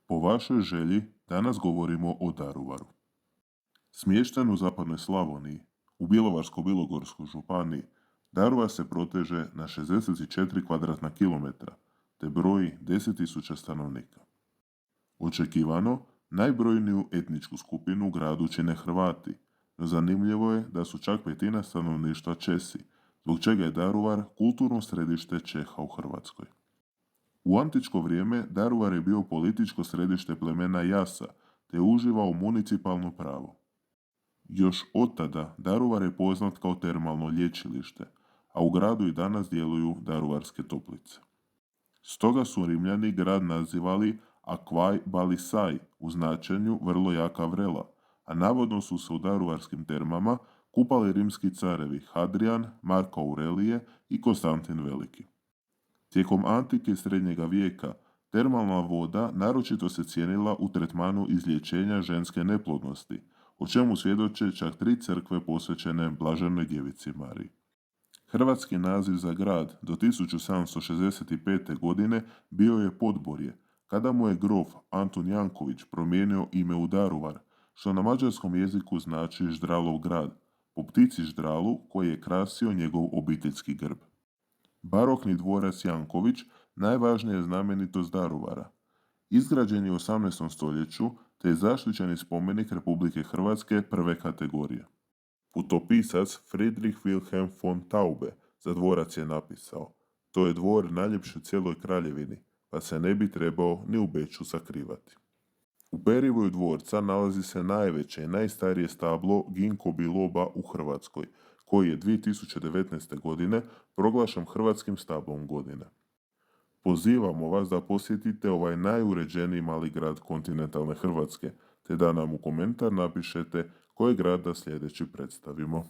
Po vašoj želji, danas govorimo o Daruvaru. Smješten u zapadnoj Slavoniji, u Bjelovarsko-bilogorskoj županiji, Daruvar se proteže na 64 kvadratna kilometra, te broji 10.000 stanovnika. Očekivano, najbrojniju etničku skupinu u gradu čine Hrvati, no zanimljivo je da su čak petina stanovništva Česi, zbog čega je Daruvar kulturno središte Čeha u Hrvatskoj. U antičko vrijeme Daruvar je bio političko središte plemena Jasa, te je uživao municipalno pravo. Još od tada Daruvar je poznat kao termalno lječilište, a u gradu i danas djeluju Daruvarske toplice. Stoga su Rimljani grad nazivali Aquae Balisai, u značenju vrlo jaka vrela, a navodno su se u daruvarskim termama kupali rimski carevi Hadrian, Marko Aurelije i Konstantin Veliki. Tijekom antike i srednjega vijeka termalna voda naročito se cijenila u tretmanu izlječenja ženske neplodnosti, o čemu svjedoče čak 3 crkve posvećene Blaženoj djevici Mariji. Hrvatski naziv za grad do 1765. godine bio je Podborje, kada mu je grof Antun Janković promijenio ime u Daruvar, što na mađarskom jeziku znači Ždralov grad, po ptici ždralu koji je krasio njegov obiteljski grb. Barokni dvorac Janković najvažnija je znamenitost Daruvara. Izgrađen je u 18. stoljeću te je zaštićeni spomenik Republike Hrvatske prve kategorije. Putopisac Friedrich Wilhelm von Taube za dvorac je napisao: "To je dvor najljepši u cijeloj kraljevini, pa se ne bi trebao ni u Beču sakrivati." U perivoju dvorca nalazi se najveće i najstarije stablo ginko biloba u Hrvatskoj, koji je 2019. godine proglašen hrvatskim stablom godine. Pozivamo vas da posjetite ovaj najuređeniji mali grad kontinentalne Hrvatske, te da nam u komentar napišete koji grad da sljedeći predstavimo.